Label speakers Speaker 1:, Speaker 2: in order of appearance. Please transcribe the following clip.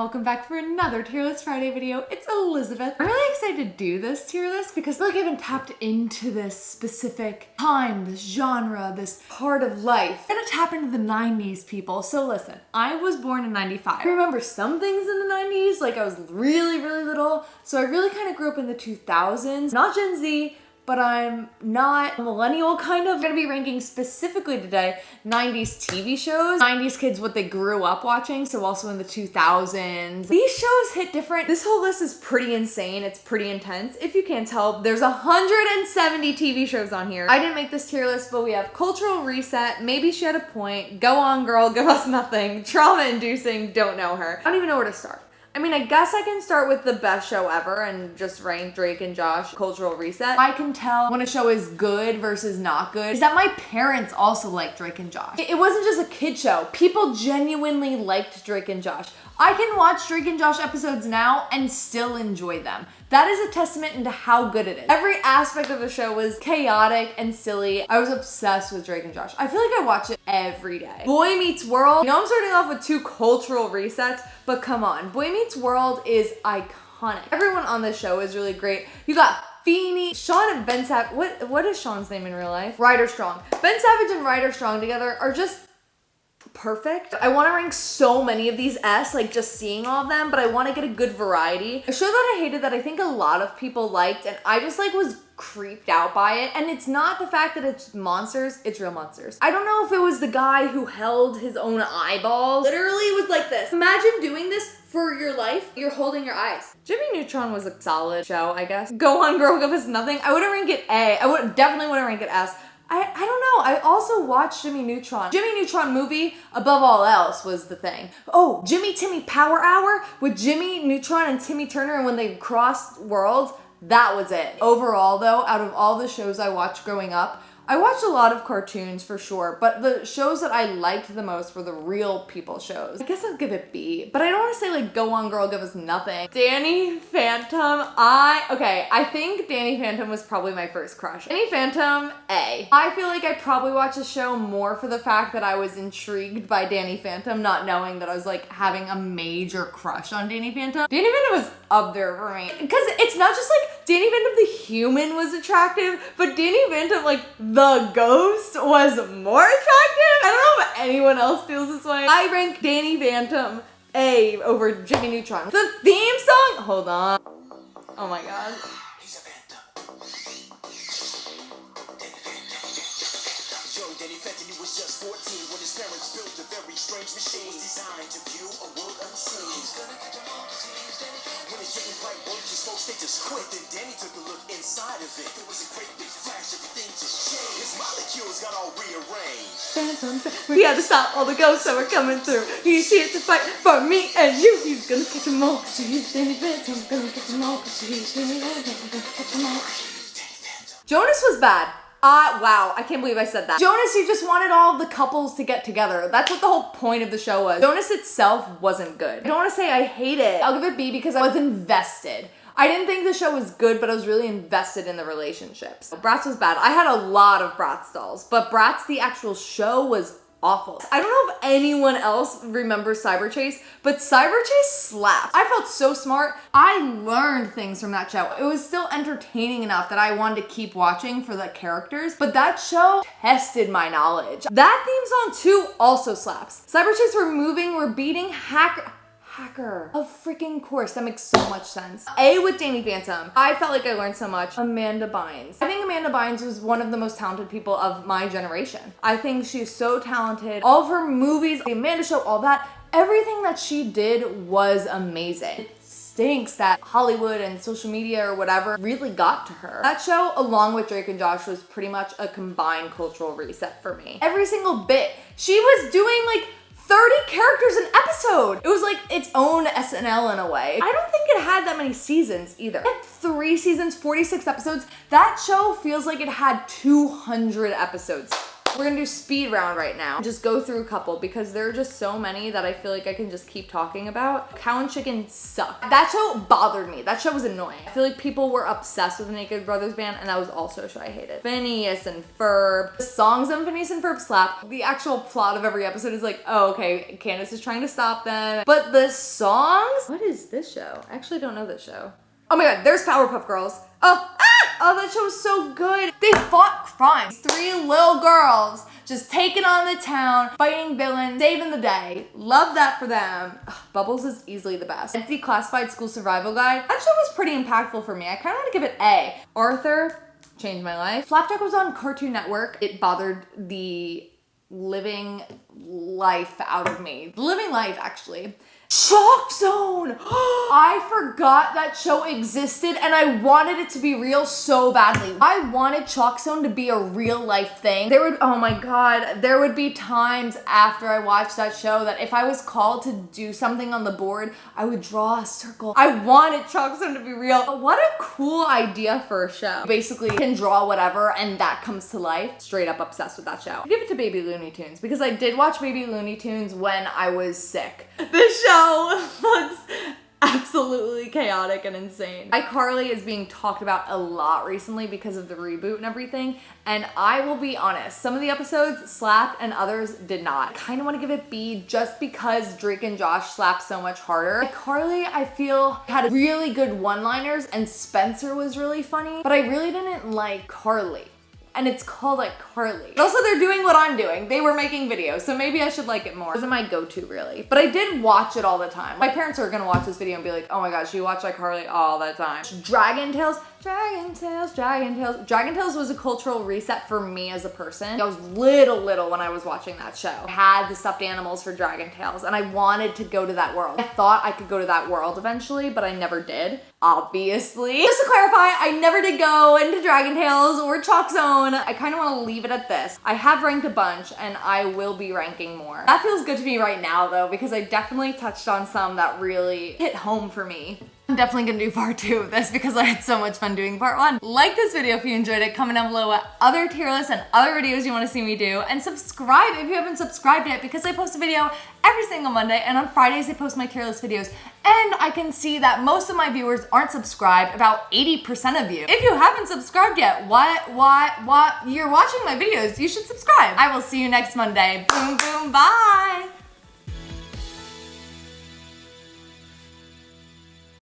Speaker 1: welcome back for another Tier List Friday video. It's Elizabeth. I'm really excited to do this tier list because I feel like I haven't tapped into this specific time, this genre, this part of life. I'm gonna tap into the 90s, people. So listen, I was born in 95. I remember some things in the 90s, like I was really little, so I really kind of grew up in the 2000s. Not Gen Z, but I'm not a millennial kind of. I'm gonna be ranking specifically today 90s TV shows. 90s kids, what they grew up watching, so also in the 2000s. These shows hit different. This whole list is pretty insane. It's pretty intense. If you can't tell, there's 170 TV shows on here. I didn't make this tier list, but we have Cultural Reset, Maybe She Had a Point, Go On Girl, Give Us Nothing, Trauma Inducing, Don't Know Her. I don't even know where to start. I mean, I guess I can start with the best show ever and just rank Drake and Josh Cultural Reset. I can tell when a show is good versus not good is that my parents also like Drake and Josh. It wasn't just a kid show. People genuinely liked Drake and Josh. I can watch Drake and Josh episodes now and still enjoy them. That is a testament into how good it is. Every aspect of the show was chaotic and silly. I was obsessed with Drake and Josh. I feel like I watch it every day. Boy Meets World. I know I'm starting off with 2 cultural resets, but come on. Boy Meets World is iconic. Everyone on this show is really great. You got Feeney, Sean and Ben Savage. What is Sean's name in real life? Ryder Strong. Ben Savage and Ryder Strong together are just perfect. I want to rank so many of these S, like just seeing all of them, but I want to get a good variety. A show that I hated that I think a lot of people liked and I just like was creeped out by it, and it's not the fact that it's monsters, it's real monsters. I don't know if it was the guy who held his own eyeballs. Literally it was like this. Imagine doing this for your life. You're holding your eyes. Jimmy Neutron was a solid show, I guess. Go On Girl, Give Us Nothing. I wouldn't rank it A. I definitely wouldn't rank it S. I don't know. I also watched Jimmy Neutron. Jimmy Neutron movie, above all else, was the thing. Oh, Jimmy Timmy Power Hour with Jimmy Neutron and Timmy Turner, and when they crossed worlds, that was it. Overall though, out of all the shows I watched growing up, I watched a lot of cartoons for sure, but the shows that I liked the most were the real people shows. I guess I'd give it B, but I don't want to say like Go On Girl, Give Us Nothing. Danny Phantom, I think Danny Phantom was probably my first crush. Danny Phantom, A. I feel like I probably watched the show more for the fact that I was intrigued by Danny Phantom, not knowing that I was like having a major crush on Danny Phantom. Danny Phantom was up there for me. Because it's not just like Danny Phantom the human was attractive, but Danny Phantom like the ghost was more attractive. I don't know if anyone else feels this way. I rank Danny Phantom A over Jimmy Neutron. The theme song, hold on. Oh my god.
Speaker 2: He's a phantom. Young Danny Phantom, he was just 14 when his parents built a very strange machine designed to view a world unseen. He's gonna catch them all, when it didn't quite work, his folks, they just quit. Then Danny took a look inside of it. There was a great big flash, everything just changed. His molecules got all rearranged.
Speaker 1: We had to stop all the ghosts that were coming through. He's here to fight for me and you. He's gonna catch them all, cause he's Danny Phantom. Gonna catch them all, cause he's Danny Phantom. Gonna catch them all. Jonas was bad. Wow, I can't believe I said that. Jonas, you just wanted all of the couples to get together. That's what the whole point of the show was. Jonas itself wasn't good. I don't want to say I hate it. I'll give it B because I was invested. I didn't think the show was good, but I was really invested in the relationships. Bratz was bad. I had a lot of Bratz dolls, but Bratz, the actual show, was awful. I don't know if anyone else remembers Cyber Chase, but Cyber Chase slapped. I felt so smart. I learned things from that show. It was still entertaining enough that I wanted to keep watching for the characters, but that show tested my knowledge. That theme song too also slaps. Cyber Chase, we're beating Hacker. Of freaking course, that makes so much sense. A with Danny Phantom. I felt like I learned so much. Amanda Bynes. I think Amanda Bynes was one of the most talented people of my generation. I think she's so talented. All of her movies, the Amanda Show, all that, everything that she did was amazing. It stinks that Hollywood and social media or whatever really got to her. That show, along with Drake and Josh, was pretty much a combined cultural reset for me. Every single bit. She was doing like 30 characters an episode. It was like its own SNL in a way. I don't think it had that many seasons either. It had 3 seasons, 46 episodes. That show feels like it had 200 episodes. We're gonna do speed round right now. Just go through a couple because there are just so many that I feel like I can just keep talking about. Cow and Chicken sucked. That show bothered me. That show was annoying. I feel like people were obsessed with the Naked Brothers band, and that was also a show I hated. Phineas and Ferb. The songs on Phineas and Ferb slap. The actual plot of every episode is like, oh, okay, Candace is trying to stop them. But the songs? What is this show? I actually don't know this show. Oh my god, there's Powerpuff Girls. Oh, that show was so good. They fought crime. 3 little girls just taking on the town, fighting villains, saving the day. Love that for them. Ugh, Bubbles is easily the best. It's the Classified School Survival Guide. That show was pretty impactful for me. I kind of want to give it A. Arthur changed my life. Flapjack was on Cartoon Network. It bothered the living life out of me. The living life, actually. Shock Zone! I forgot that show existed and I wanted it to be real so badly. I wanted Shock Zone to be a real life thing. Oh my god, there would be times after I watched that show that if I was called to do something on the board, I would draw a circle. I wanted Shock Zone to be real. What a cool idea for a show. Basically, you can draw whatever and that comes to life. Straight up obsessed with that show. I give it to Baby Looney Tunes because I did watch Baby Looney Tunes when I was sick. This show looks absolutely chaotic and insane. Icarly is being talked about a lot recently because of the reboot and everything, and I will be honest, some of the episodes slapped and others did not. I kind of want to give it B just because Drake and Josh slapped so much harder. Icarly, I feel, had really good one-liners and Spencer was really funny, but I really didn't like Carly. And it's called like Carly. Also, they're doing what I'm doing. They were making videos, so maybe I should like it more. It wasn't my go-to really, but I did watch it all the time. My parents are gonna watch this video and be like, oh my gosh, you watch like Carly all the time. Dragon Tales. Dragon Tales, Dragon Tales. Dragon Tales was a cultural reset for me as a person. I was little when I was watching that show. I had the stuffed animals for Dragon Tales and I wanted to go to that world. I thought I could go to that world eventually, but I never did, obviously. Just to clarify, I never did go into Dragon Tales or Chalk Zone. I kind of want to leave it at this. I have ranked a bunch and I will be ranking more. That feels good to me right now though, because I definitely touched on some that really hit home for me. I'm definitely gonna do part 2 of this because I had so much fun doing part 1. Like this video if you enjoyed it, comment down below what other tier lists and other videos you wanna see me do, and subscribe if you haven't subscribed yet because I post a video every single Monday, and on Fridays I post my tier list videos. And I can see that most of my viewers aren't subscribed, about 80% of you. If you haven't subscribed yet, what? You're watching my videos, you should subscribe. I will see you next Monday. Boom, boom, bye.